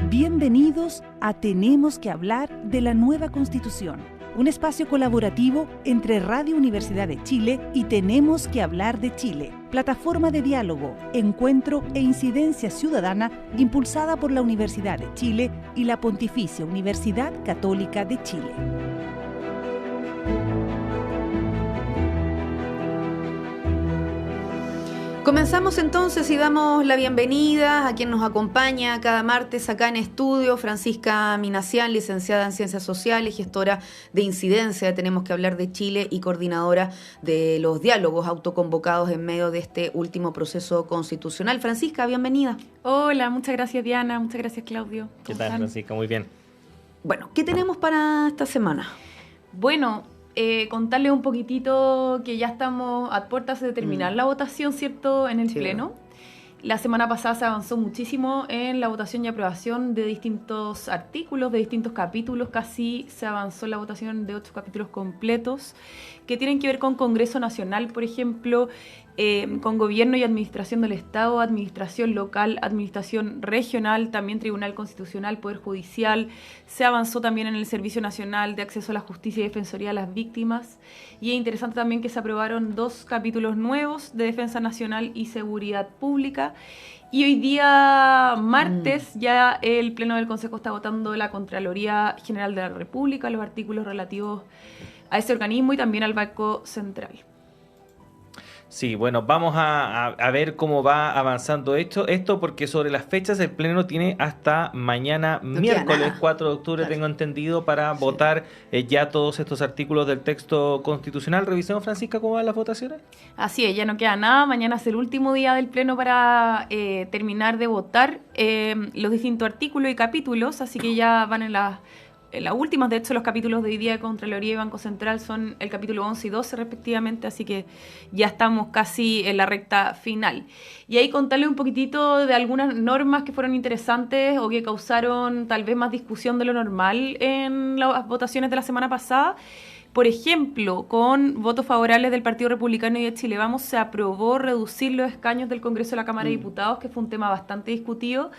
Bienvenidos a Tenemos que hablar de la nueva Constitución, un espacio colaborativo entre Radio Universidad de Chile y Tenemos que hablar de Chile, plataforma de diálogo, encuentro e incidencia ciudadana impulsada por la Universidad de Chile y la Pontificia Universidad Católica de Chile. Comenzamos entonces y damos la bienvenida a quien nos acompaña cada martes acá en estudio, Francisca Minassian, licenciada en Ciencias Sociales, gestora de incidencia, Tenemos que hablar de Chile y coordinadora de los diálogos autoconvocados en medio de este último proceso constitucional. Francisca, bienvenida. Hola, muchas gracias Diana, muchas gracias Claudio. ¿Qué tal, Francisca? Muy bien. Bueno, ¿qué tenemos para esta semana? Bueno, contarles un poquitito que ya estamos a puertas de terminar la votación, ¿cierto?, en el Pleno. La semana pasada se avanzó muchísimo en la votación y aprobación de distintos artículos, de distintos capítulos. Casi se avanzó la votación de 8 capítulos completos que tienen que ver con Congreso Nacional, por ejemplo, con Gobierno y Administración del Estado, Administración Local, Administración Regional, también Tribunal Constitucional, Poder Judicial. Se avanzó también en el Servicio Nacional de Acceso a la Justicia y Defensoría a las Víctimas. Y es interesante también que se aprobaron 2 capítulos nuevos de Defensa Nacional y Seguridad Pública. Y hoy día, martes, ya el Pleno del Consejo está votando la Contraloría General de la República, los artículos relativos a ese organismo y también al Banco Central. Sí, bueno, vamos a ver cómo va avanzando esto porque sobre las fechas el Pleno tiene hasta mañana, miércoles 4 de octubre, claro, tengo entendido, para votar ya todos estos artículos del texto constitucional. Revisemos, Francisca, cómo van las votaciones. Así es, ya no queda nada. Mañana es el último día del Pleno para terminar de votar los distintos artículos y capítulos, así que ya van en las últimas. De hecho, los capítulos de hoy día de Contraloría y Banco Central son el capítulo 11 y 12 respectivamente, así que ya estamos casi en la recta final. Y ahí contarle un poquitito de algunas normas que fueron interesantes o que causaron tal vez más discusión de lo normal en las votaciones de la semana pasada. Por ejemplo, con votos favorables del Partido Republicano y de Chile Vamos, se aprobó reducir los escaños del Congreso de la Cámara de Diputados, que fue un tema bastante discutido.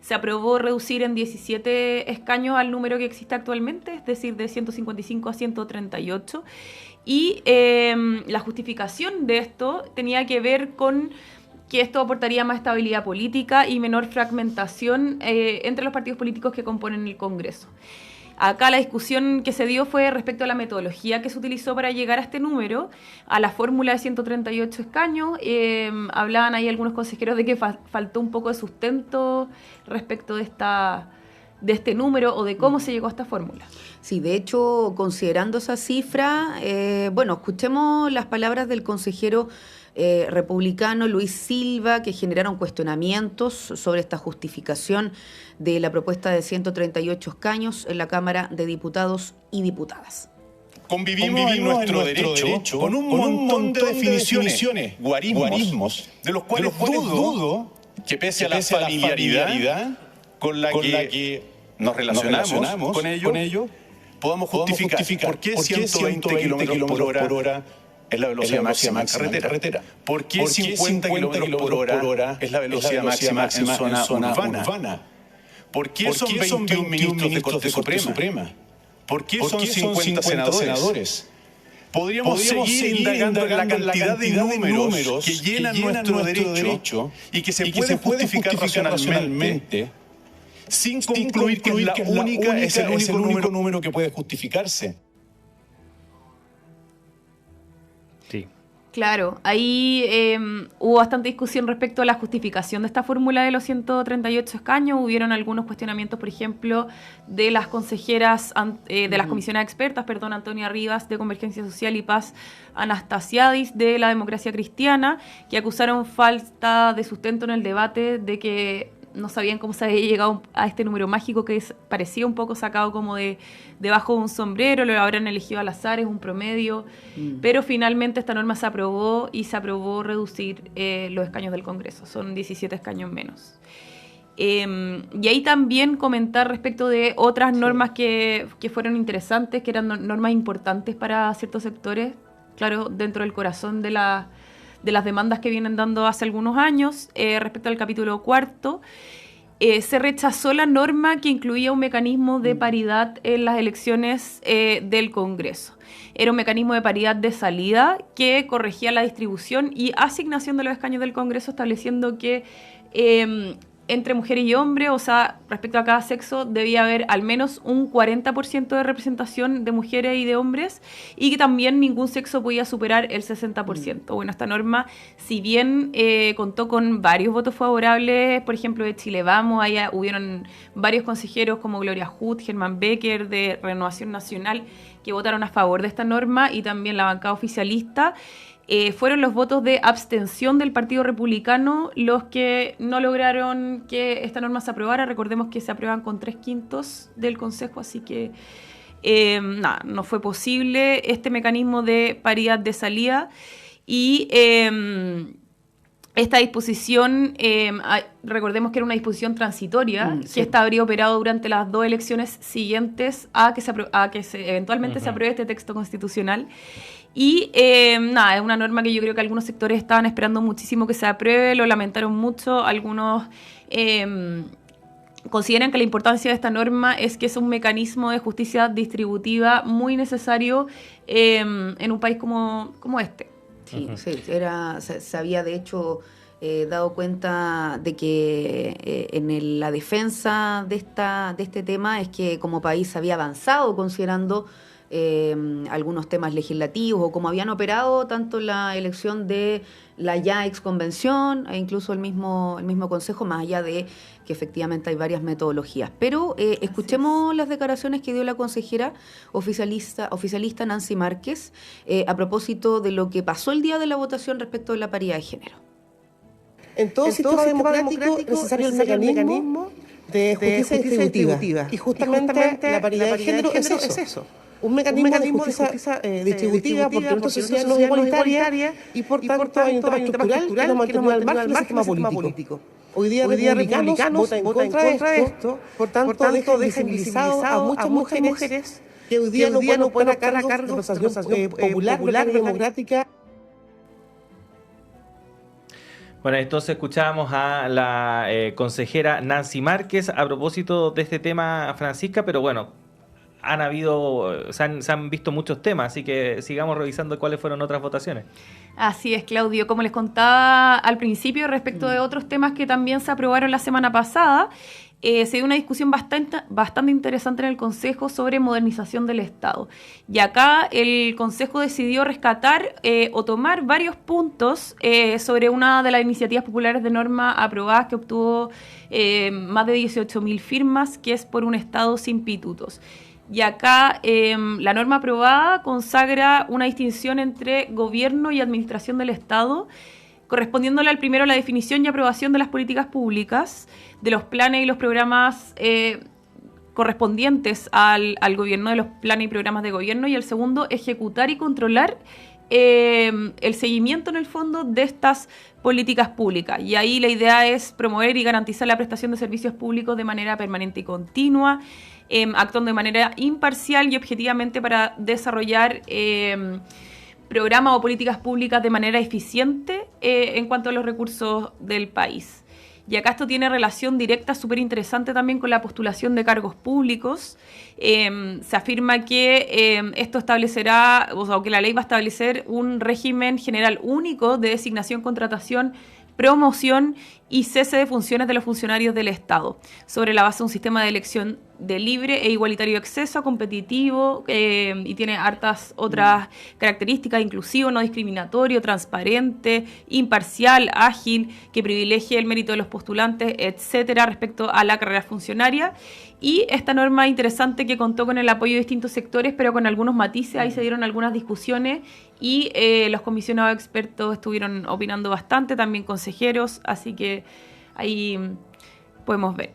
Se aprobó reducir en 17 escaños al número que existe actualmente, es decir, de 155 a 138. Y la justificación de esto tenía que ver con que esto aportaría más estabilidad política y menor fragmentación entre los partidos políticos que componen el Congreso. Acá la discusión que se dio fue respecto a la metodología que se utilizó para llegar a este número, a la fórmula de 138 escaños. Hablaban ahí algunos consejeros de que faltó un poco de sustento respecto de este número o de cómo se llegó a esta fórmula. Sí, de hecho, considerando esa cifra, escuchemos las palabras del consejero republicano Luis Silva, que generaron cuestionamientos sobre esta justificación de la propuesta de 138 escaños en la Cámara de Diputados y Diputadas. Convivimos en nuestro derecho con un montón de definiciones, guarismos, de los cuales dudo que pese a la familiaridad con la que nos relacionamos con ello, podamos justificar por qué 120 kilómetros por hora es la velocidad máxima en carretera. ¿Por qué 50 kilómetros por hora es la velocidad máxima en zona urbana? ¿Por qué son 21 ministros de Corte Suprema? ¿Por qué son 50 senadores? Podríamos seguir indagando en la cantidad de números que llenan nuestro derecho y que se pueden justificar racionalmente sin concluir que es el único número que puede justificarse. Sí. Claro, ahí hubo bastante discusión respecto a la justificación de esta fórmula de los 138 escaños. Hubieron algunos cuestionamientos, por ejemplo, de las consejeras de las comisiones expertas, Antonia Rivas de Convergencia Social y Paz Anastasiadis de la Democracia Cristiana, que acusaron falta de sustento en el debate, de que no sabían cómo se había llegado a este número mágico que parecía un poco sacado como debajo de un sombrero, lo habrán elegido al azar, es un promedio, pero finalmente esta norma se aprobó y se aprobó reducir los escaños del Congreso, son 17 escaños menos. Y ahí también comentar respecto de otras normas que fueron interesantes, que eran normas importantes para ciertos sectores, claro, dentro del corazón de las demandas que vienen dando hace algunos años, respecto al capítulo 4. se rechazó la norma que incluía un mecanismo de paridad en las elecciones del Congreso. Era un mecanismo de paridad de salida que corregía la distribución y asignación de los escaños del Congreso, estableciendo que entre mujeres y hombres, o sea, respecto a cada sexo, debía haber al menos un 40% de representación de mujeres y de hombres, y que también ningún sexo podía superar el 60%. Bueno, esta norma, si bien contó con varios votos favorables, por ejemplo, de Chile Vamos, allá hubieron varios consejeros como Gloria Huth, Germán Becker, de Renovación Nacional, que votaron a favor de esta norma, y también la bancada oficialista. Fueron los votos de abstención del Partido Republicano los que no lograron que esta norma se aprobara. Recordemos que se aprueban con 3/5 del Consejo, así que no fue posible este mecanismo de paridad de salida. Y esta disposición, recordemos que era una disposición transitoria, que esta habría operado durante las 2 elecciones siguientes a que eventualmente se apruebe este texto constitucional. Y es una norma que yo creo que algunos sectores estaban esperando muchísimo que se apruebe, lo lamentaron mucho. Algunos consideran que la importancia de esta norma es que es un mecanismo de justicia distributiva muy necesario en un país como este. Sí, se había de hecho dado cuenta de que en la defensa de este tema es que como país había avanzado considerando algunos temas legislativos o cómo habían operado tanto la elección de la ya ex convención e incluso el mismo Consejo, más allá de que efectivamente hay varias metodologías. Pero escuchemos las declaraciones que dio la consejera oficialista Nancy Márquez a propósito de lo que pasó el día de la votación respecto de la paridad de género. En todo sistema democrático es necesario el mecanismo de justicia distributiva. Y justamente la paridad de género es eso. Un mecanismo de justicia distributiva, porque nuestra sociedad no es igualitaria y por tanto hay un tema estructural que nos mantiene al margen del sistema político. Hoy día republicanos votan en contra de esto, por tanto deja invisibilizado a muchas mujeres que hoy día no pueden estar a cargo de representación popular y democrática. Bueno, entonces escuchábamos a la consejera Nancy Márquez a propósito de este tema, Francisca, pero bueno, se han visto muchos temas, así que sigamos revisando cuáles fueron otras votaciones. Así es, Claudio. Como les contaba al principio, respecto de otros temas que también se aprobaron la semana pasada, se dio una discusión bastante interesante en el Consejo sobre modernización del Estado. Y acá el Consejo decidió rescatar o tomar varios puntos sobre una de las iniciativas populares de norma aprobadas que obtuvo más de 18.000 firmas, que es por un Estado sin pitutos. Y acá la norma aprobada consagra una distinción entre gobierno y administración del Estado, correspondiéndole al primero la definición y aprobación de las políticas públicas, de los planes y los programas correspondientes al gobierno, de los planes y programas de gobierno, y el segundo, ejecutar y controlar el seguimiento en el fondo de estas políticas públicas. Y ahí la idea es promover y garantizar la prestación de servicios públicos de manera permanente y continua, actuando de manera imparcial y objetivamente para desarrollar programas o políticas públicas de manera eficiente en cuanto a los recursos del país. Y acá esto tiene relación directa, súper interesante también con la postulación de cargos públicos. Se afirma que esto establecerá, o que la ley va a establecer un régimen general único de designación, contratación, promoción y cese de funciones de los funcionarios del Estado, sobre la base de un sistema de elección de libre e igualitario acceso, competitivo, y tiene hartas otras características, inclusivo, no discriminatorio, transparente, imparcial, ágil, que privilegie el mérito de los postulantes, etcétera, respecto a la carrera funcionaria. Y esta norma interesante que contó con el apoyo de distintos sectores, pero con algunos matices. Ahí se dieron algunas discusiones y los comisionados expertos estuvieron opinando bastante, también consejeros, así que ahí podemos ver.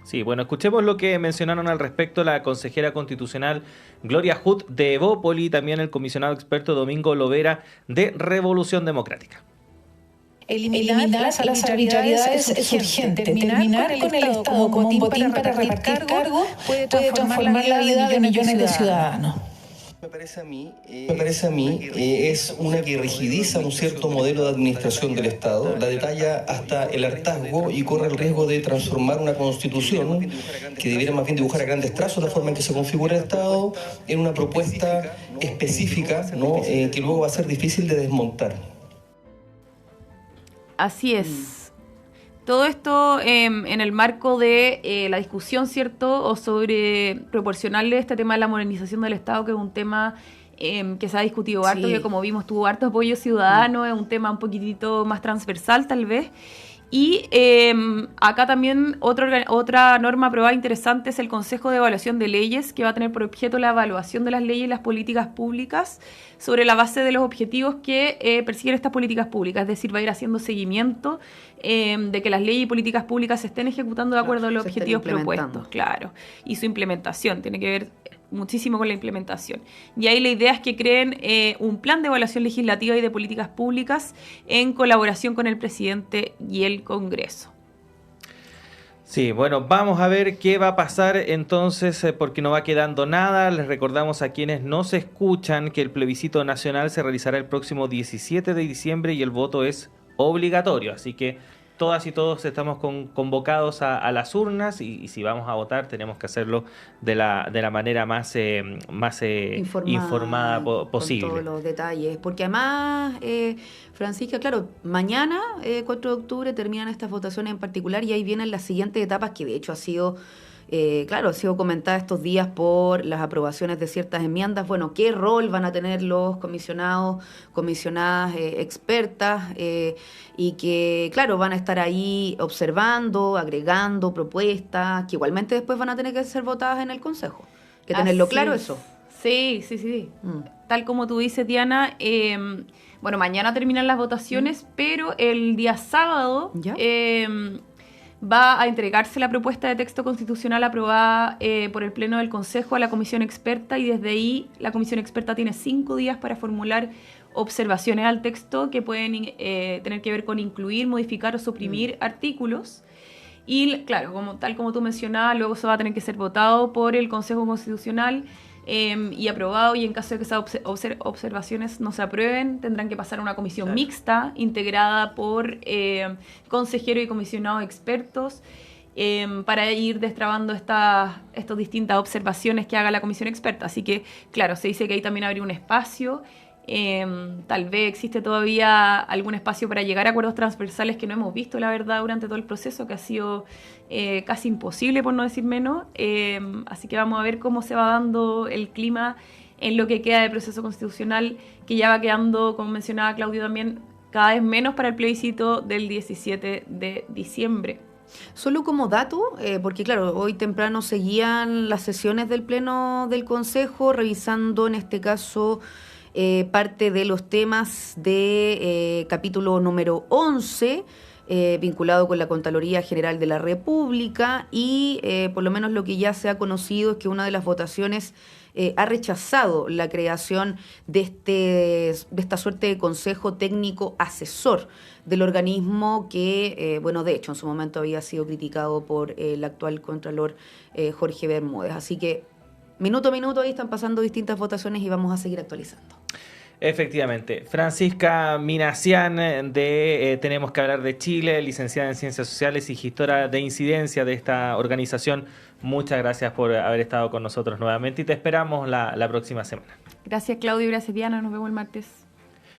Sí, bueno, escuchemos lo que mencionaron al respecto la consejera constitucional Gloria Huth de Evópoli y también el comisionado experto Domingo Lovera de Revolución Democrática. Eliminar las arbitrariedades es urgente. Terminar con el Estado como un botín para repartir cargos puede transformar la vida de millones de ciudadanos. me parece a mí, es una que rigidiza un cierto modelo de administración del Estado, la detalla hasta el hartazgo y corre el riesgo de transformar una constitución que debiera más bien dibujar a grandes trazos la forma en que se configura el Estado en una propuesta específica, ¿no? Que luego va a ser difícil de desmontar. Así es. Todo esto en el marco de la discusión, ¿cierto?, o sobre proporcionarle este tema de la modernización del Estado, que es un tema que se ha discutido harto, que como vimos tuvo harto apoyo ciudadano, es un tema un poquitito más transversal tal vez. Y acá también otra norma aprobada interesante es el Consejo de Evaluación de Leyes, que va a tener por objeto la evaluación de las leyes y las políticas públicas sobre la base de los objetivos que persiguen estas políticas públicas. Es decir, va a ir haciendo seguimiento de que las leyes y políticas públicas se estén ejecutando de acuerdo a los objetivos propuestos. Claro. Y su implementación tiene que ver muchísimo con la implementación. Y ahí la idea es que creen un plan de evaluación legislativa y de políticas públicas en colaboración con el presidente y el Congreso. Sí, bueno, vamos a ver qué va a pasar entonces, porque no va quedando nada. Les recordamos a quienes no se escuchan que el plebiscito nacional se realizará el próximo 17 de diciembre y el voto es obligatorio, así que todas y todos estamos convocados a las urnas y si vamos a votar tenemos que hacerlo de la manera más informada posible. Con todos los detalles, porque además, Francisca, claro, mañana, 4 de octubre, terminan estas votaciones en particular y ahí vienen las siguientes etapas que de hecho ha sido comentada estos días por las aprobaciones de ciertas enmiendas. Bueno, ¿qué rol van a tener los comisionadas expertas? Y que, claro, van a estar ahí observando, agregando propuestas, que igualmente después van a tener que ser votadas en el Consejo. Que tenerlo claro eso. Sí. Tal como tú dices, Diana, bueno, mañana terminan las votaciones, pero el día sábado va a entregarse la propuesta de texto constitucional aprobada por el Pleno del Consejo a la Comisión Experta y desde ahí la Comisión Experta tiene 5 días para formular observaciones al texto que pueden tener que ver con incluir, modificar o suprimir artículos. Y claro, tal como tú mencionabas, luego se va a tener que ser votado por el Consejo Constitucional y aprobado, y en caso de que esas observaciones no se aprueben, tendrán que pasar a una comisión mixta integrada por consejeros y comisionados expertos para ir destrabando estas distintas observaciones que haga la comisión experta. Así que, claro, se dice que ahí también habría un espacio. Tal vez existe todavía algún espacio para llegar a acuerdos transversales que no hemos visto, la verdad, durante todo el proceso, que ha sido casi imposible, por no decir menos. Así que vamos a ver cómo se va dando el clima en lo que queda de proceso constitucional, que ya va quedando, como mencionaba Claudio también, cada vez menos para el plebiscito del 17 de diciembre. Solo como dato, porque claro, hoy temprano seguían las sesiones del Pleno del Consejo, revisando en este caso parte de los temas de capítulo número 11, vinculado con la Contraloría General de la República, y por lo menos lo que ya se ha conocido es que una de las votaciones ha rechazado la creación de esta suerte de consejo técnico asesor del organismo que, de hecho, en su momento había sido criticado por el actual Contralor Jorge Bermúdez. Así que minuto a minuto ahí están pasando distintas votaciones y vamos a seguir actualizando. Efectivamente. Francisca Minassian de Tenemos que hablar de Chile, licenciada en Ciencias Sociales y gestora de incidencia de esta organización. Muchas gracias por haber estado con nosotros nuevamente y te esperamos la próxima semana. Gracias, Claudio, y gracias, Diana. Nos vemos el martes.